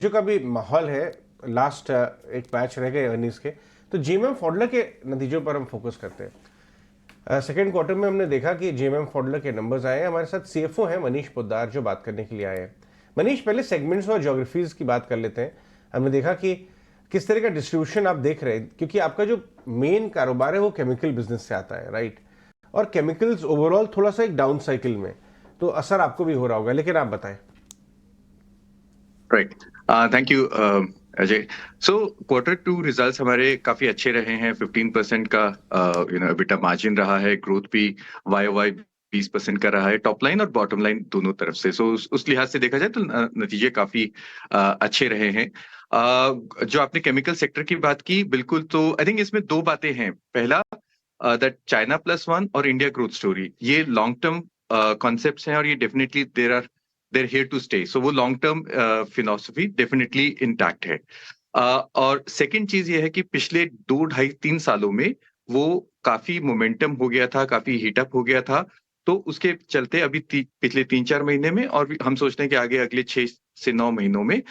जो का भी माहौल है, लास्ट एक मैच रह गए अर्निंग्स के, तो जेएमएम फॉडलर के नतीजों पर हम फोकस करते हैं। सेकेंड क्वार्टर में हमने देखा कि जेएमएम फॉडलर के नंबर्स आए हैं। हमारे साथ सीएफओ हैं मनीष पोद्दार, जो बात करने के लिए आए हैं। मनीष, पहले सेगमेंट्स और ज्योग्राफीज की बात कर लेते हैं। हमने देखा कि किस तरह का डिस्ट्रीब्यूशन आप देख रहे हैं, क्योंकि आपका जो मेन कारोबार है वो केमिकल बिजनेस से आता है, राइट? और केमिकल्स ओवरऑल थोड़ा सा एक डाउन साइकिल में, तो असर आपको भी हो रहा होगा, लेकिन आप बताएं। Right, thank you Ajay. So quarter two results हमारे काफी अच्छे रहे हैं। 15% का एबिटा मार्जिन रहा है। ग्रोथ भी वाई वाई 20% का रहा है, टॉप लाइन और बॉटम लाइन दोनों तरफ से। सो उस लिहाज से देखा जाए तो नतीजे काफी अच्छे रहे हैं। जो आपने केमिकल सेक्टर की बात की, बिल्कुल, तो आई थिंक इसमें दो बातें हैं। पहला, दैट चाइना प्लस वन और इंडिया ग्रोथ स्टोरी, ये लॉन्ग टर्म कॉन्सेप्ट्स हैं और ये definitely there here to stay. So वो long term philosophy definitely intact है। और सेकंड चीज ये है कि पिछले 2 ढाई 3 सालों में वो काफी मोमेंटम हो गया था, काफी हीटअप हो गया था। तो उसके चलते अभी पिछले 3-4 महीने में, और हम सोचते हैं कि आगे अगले 6 से 9 महीनों में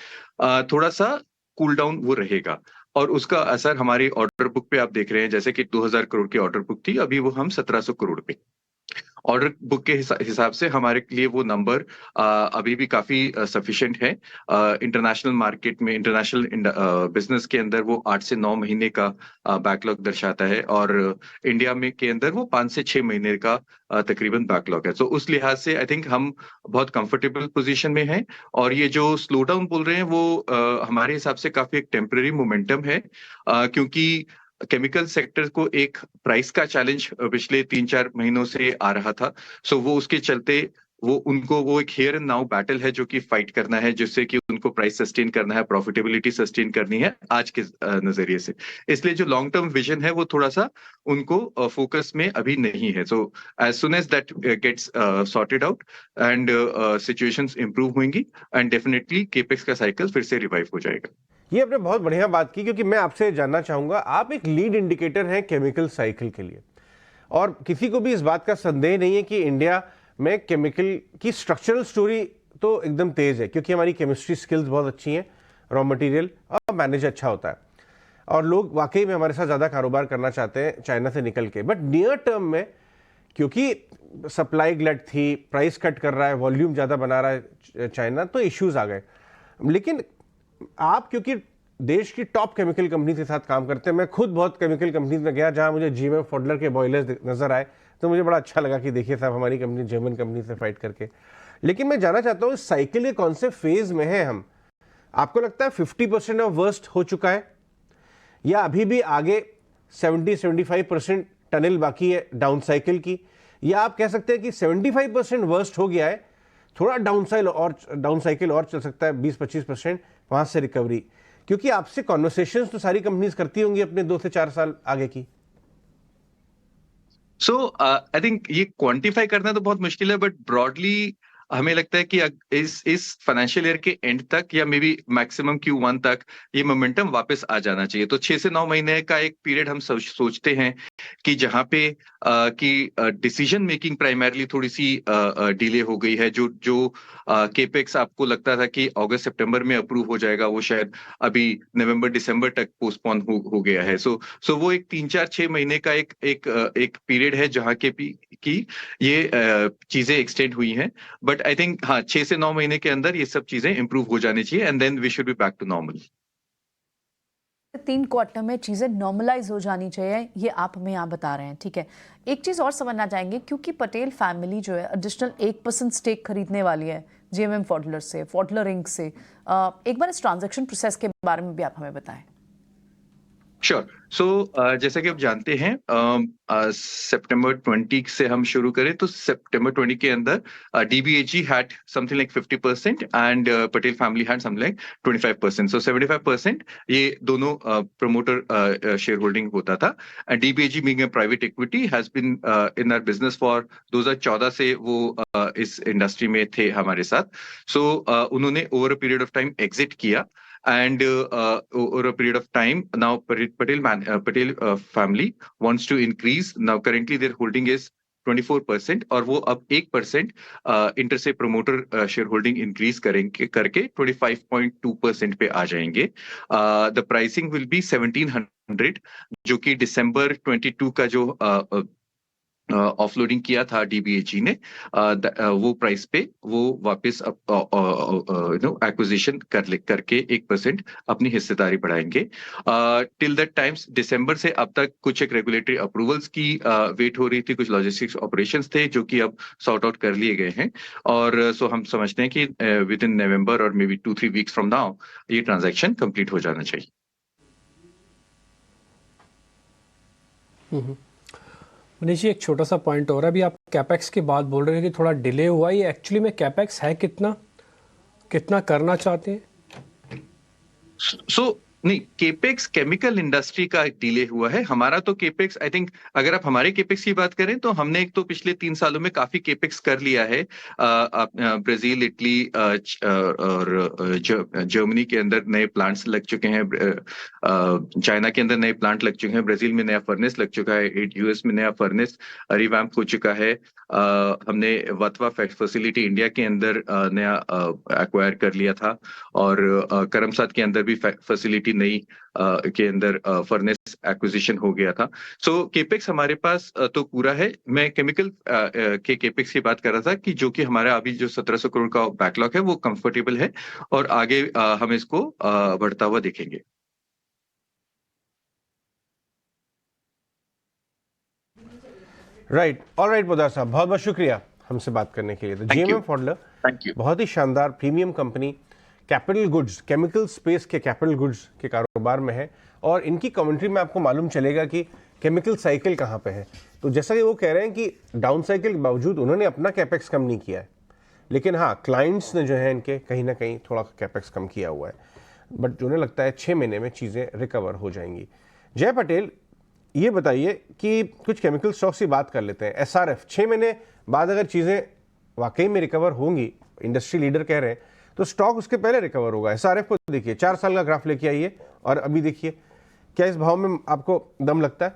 थोड़ा सा कूल डाउन वो रहेगा। और उसका असर हमारी ऑर्डर बुक पे आप देख रहे हैं। जैसे कि 2000 करोड़ की ऑर्डर बुक थी, अभी वो हम 1700 करोड़ पे। ऑर्डर बुक के हिसाब से हमारे लिए वो नंबर अभी भी काफी सफिशिएंट है। इंटरनेशनल मार्केट में, इंटरनेशनल बिजनेस के अंदर वो 8 से 9 महीने का बैकलॉग दर्शाता है, और इंडिया में के अंदर वो 5 से 6 महीने का तकरीबन बैकलॉग है। तो उस लिहाज से आई थिंक हम बहुत कंफर्टेबल पोजीशन में हैं। और ये जो स्लो डाउन बोल रहे हैं वो हमारे हिसाब से काफी एक टेम्पररी मोमेंटम है, क्योंकि केमिकल सेक्टर को एक प्राइस का चैलेंज पिछले 3-4 महीनों से आ रहा था। सो वो उसके चलते वो एक हियर एंड नाउ बैटल है जो कि फाइट करना है, जिससे कि उनको प्राइस सस्टेन करना है, प्रॉफिटेबिलिटी सस्टेन करनी है आज के नजरिए से। इसलिए जो लॉन्ग टर्म विजन है वो थोड़ा सा उनको फोकस में अभी नहीं है। So as soon as that gets sorted out and situations improve होंगी, एंड डेफिनेटली केपेक्स का साइकिल फिर से रिवाइव हो जाएगा। ये आपने बहुत बढ़िया बात की, क्योंकि मैं आपसे जानना चाहूंगा, आप एक लीड इंडिकेटर हैं केमिकल साइकिल के लिए, और किसी को भी इस बात का संदेह नहीं है कि इंडिया में केमिकल की स्ट्रक्चरल स्टोरी तो एकदम तेज है, क्योंकि हमारी केमिस्ट्री स्किल्स बहुत अच्छी हैं, रॉ मटेरियल और मैनेज अच्छा होता है, और लोग वाकई में हमारे साथ ज़्यादा कारोबार करना चाहते हैं चाइना से निकल के। बट नियर टर्म में, क्योंकि सप्लाई ग्लट थी, प्राइस कट कर रहा है, वॉल्यूम ज़्यादा बना रहा है चाइना, तो इश्यूज आ गए। लेकिन आप, क्योंकि देश की टॉप केमिकल कंपनी के साथ काम करते हैं, मैं खुद बहुत केमिकल कंपनी में गया जहां मुझे जेएमएम फॉडलर के बॉयलर्स नजर आए, तो मुझे बड़ा अच्छा लगा कि देखिए साहब, हमारी कंपनी जर्मन कंपनी से फाइट करके। लेकिन मैं जानना चाहता हूं, इस साइकिल के कौन से फेज में है हम? आपको लगता है 50% ऑफ वर्स्ट हो चुका है, या अभी भी आगे 70-75% टनल बाकी है डाउन साइकिल की, या आप कह सकते हैं कि 75% वर्स्ट हो गया है, थोड़ा डाउन साइकिल और चल सकता है, 20-25% वहां से रिकवरी? क्योंकि आपसे कॉन्वर्सेशंस तो सारी कंपनीज करती होंगी अपने 2 से 4 साल आगे की। सो आई थिंक ये क्वांटिफाई करना तो बहुत मुश्किल है, बट ब्रॉडली हमें लगता है कि इस फाइनेंशियल ईयर के एंड तक या मे बी मैक्सिमम Q1 तक ये मोमेंटम वापस आ जाना चाहिए। तो 6 से 9 महीने का एक पीरियड हम सोचते हैं कि जहां पे कि डिसीजन मेकिंग प्राइमरली थोड़ी सी डिले हो गई है। जो जो केपेक्स आपको लगता था कि अगस्त सितंबर में अप्रूव हो जाएगा, वो शायद अभी नवंबर दिसंबर तक पोस्टपोन हो गया है। सो वो एक 3-4-6 महीने का एक पीरियड है जहाँ की ये चीजें एक्सटेंड हुई हैं। बट आई थिंक हाँ, 6 से 9 महीने के अंदर ये सब चीजें इंप्रूव हो जानी चाहिए, and then we should be back to normal. 3 quarter में चीज़ें नॉर्मलाइज हो जानी चाहिए, ये आप हमें यहाँ बता रहे हैं, ठीक है। एक चीज़ और समझना चाहेंगे, क्योंकि पटेल फैमिली जो है एडिशनल 1% स्टेक खरीदने वाली है जेएमएम फॉडलर से, फॉडलर इंक से। एक बार इस ट्रांजैक्शन प्रोसेस के बारे में भी आप हमें बताएं। श्योर। सो जैसा कि आप जानते हैं, सितंबर 20 से हम शुरू करें तो सितंबर 20 के अंदर DBAG had something like 50% and Patel family had something like 25%। So 75% ये दोनों प्रमोटर शेयर होल्डिंग होता था। And DBAG being a private equity has been in our business for 2014 से वो इस इंडस्ट्री में थे हमारे साथ। सो उन्होंने over a period of time exit किया, and over a period of time now Patel family wants to increase. Now currently their holding is 24% और वो अब 1% इंटर से प्रोमोटर शेयर होल्डिंग इंक्रीज करेंगे करके 25.2% पे आ जाएंगे। द प्राइसिंग विल बी 1700, जो कि दिसंबर 22 का जो ऑफलोडिंग किया था डीबीएजी ने, वो प्राइस पे वो वापस एक्विजिशन करके 1% अपनी हिस्सेदारी बढ़ाएंगे। टिल दैट टाइम्स दिसंबर से अब तक कुछ एक रेगुलेटरी अप्रूवल्स की वेट हो रही थी, कुछ लॉजिस्टिक्स ऑपरेशंस थे जो कि अब सॉर्ट आउट कर लिए गए हैं, और सो हम समझते हैं कि विद इन नवंबर और may be 2-3 weeks from now ये ट्रांजैक्शन कंप्लीट हो जाना चाहिए। मनीष जी, एक छोटा सा पॉइंट और है, अभी आप कैपेक्स की बात बोल रहे हैं कि थोड़ा डिले हुआ, ये एक्चुअली में कैपेक्स है कितना करना चाहते हैं? नहीं, केपेक्स केमिकल इंडस्ट्री का डिले हुआ है। हमारा तो केपेक्स, आई थिंक अगर आप हमारे केपेक्स की बात करें तो हमने एक तो पिछले 3 सालों में काफी केपेक्स कर लिया है। ब्राजील, इटली और जर्मनी के अंदर नए प्लांट्स लग चुके हैं, चाइना के अंदर नए प्लांट लग चुके हैं, ब्राजील में नया फर्नेस लग चुका है, यूएस में नया फर्नेस रिवैम्प हो चुका है। हमने वतवा फैसिलिटी इंडिया के अंदर नया एक्वायर कर लिया था, और करमसद के अंदर भी फैसिलिटी नई के अंदर फर्नेस एक्विजिशन हो गया था। सो केपेक्स हमारे पास तो पूरा है। मैं केमिकल के केपेक्स की बात कर रहा था कि जो कि हमारा अभी जो 1700 करोड़ का बैकलॉग है वो कंफर्टेबल है, और आगे हम इसको बढ़ता हुआ देखेंगे। राइट, ऑलराइट पोद्दार साहब, बहुत बहुत शुक्रिया हमसे बात करने के लिए। तो जीएमएम फॉडलर थैंक यू। बहुत ही शानदार premium company, capital goods, chemical space के कैपिटल गुड्स के कारोबार में है, और इनकी कमेंट्री में आपको मालूम चलेगा कि केमिकल साइकिल कहाँ पे है। तो जैसा कि वो कह रहे हैं कि डाउन साइकिल के बावजूद उन्होंने अपना कैपेक्स कम नहीं किया है, लेकिन हाँ, क्लाइंट्स ने जो है इनके कहीं ना कहीं थोड़ा कैपेक्स कम किया हुआ है, बट उन्हें लगता है 6 महीने में चीज़ें रिकवर हो जाएंगी। जय पटेल, ये बताइए कि कुछ केमिकल स्टॉक्स की बात कर लेते हैं। एसआरएफ 6 महीने बाद अगर चीज़ें वाकई में रिकवर होंगी, इंडस्ट्री लीडर कह रहे हैं, तो स्टॉक उसके पहले रिकवर होगा। एसआरएफ को देखिए, 4 साल का ग्राफ लेके आइए और अभी देखिए, क्या इस भाव में आपको दम लगता है?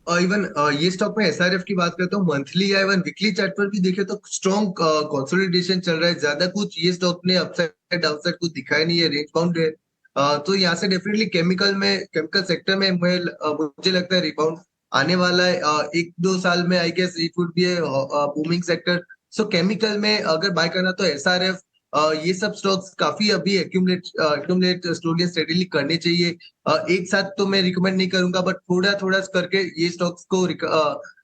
इवन ये स्टॉक में एसआरएफ की बात करता हूँ, मंथली या इवन वीकली चार्ट पर भी देखे तो स्ट्रॉन्ग कंसोलिडेशन चल रहा है। ज्यादा कुछ ये स्टॉक ने अपसाइड डाउनसाइड कुछ दिखाया नहीं है, रेंज बाउंड है। तो यहाँ से डेफिनेटली केमिकल सेक्टर में मुझे लगता है रिबाउंड आने वाला है। 1-2 साल में I guess it would be booming sector. So chemical में अगर बाय करना तो एसआरएफ, ये सब स्टॉक्स काफी अभी एक्यूमुलेट स्लोली स्टेडीली करने चाहिए। एक साथ तो मैं रिकमेंड नहीं करूंगा, बट थोड़ा थोड़ा करके ये स्टॉक्स को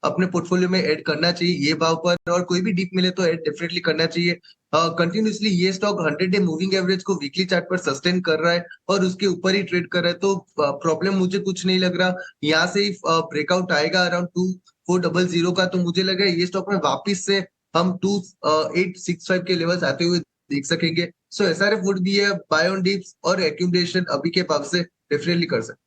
अपने पोर्टफोलियो में ऐड करना चाहिए ये भाव पर, और कोई भी डीप मिले तो ऐड डेफिनेटली करना चाहिए। कंटिन्यूसली ये स्टॉक 100-डे मूविंग एवरेज को वीकली चार्ट पर सस्टेन कर रहा है और उसके ऊपर ही ट्रेड कर रहा है, तो प्रॉब्लम मुझे कुछ नहीं लग रहा। यहाँ से ब्रेकआउट आएगा अराउंड 2400 का, तो मुझे लग रहा है ये स्टॉक में वापिस से हम 2865 के लेवल्स आते हुए देख सकेंगे। So SRF would be buy on dips, और एक्यूमुलेशन अभी के भाव से डेफिनेटली कर सकते।